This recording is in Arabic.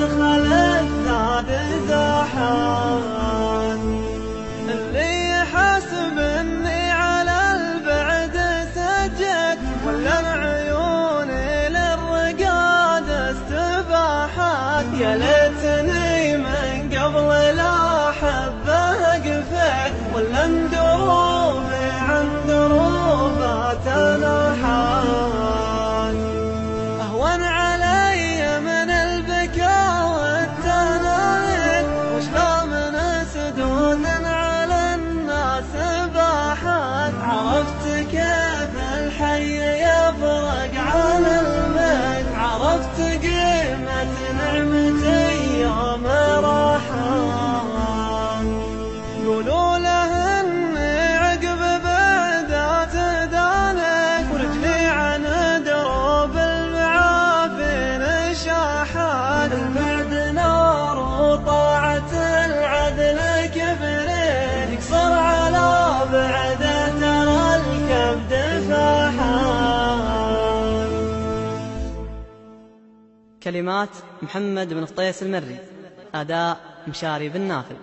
دخلت زاد زاحان. اللي يحسب اني على البعد سجد ولا عيوني للرقاد استباحات. يا ليتني من قبل لا حبه قفيت ولا دروبي عن دروبات نحان. اهون علي من البكاء والتنايد وشلا من سدود على الناس باحات. عرفت كيف الحي يفرق عن الميت، عرفت قيمة نعمتي يوم راحان. قولوا له اني عقب بعدات دانك ورجلي عن دروب المعافين شاحات. البعد نار وطاعة العدل كفرين يقصر على بعده ترى الكبد فاحان. كلمات محمد بن فطيس المري، أداء مشاري بن نافل.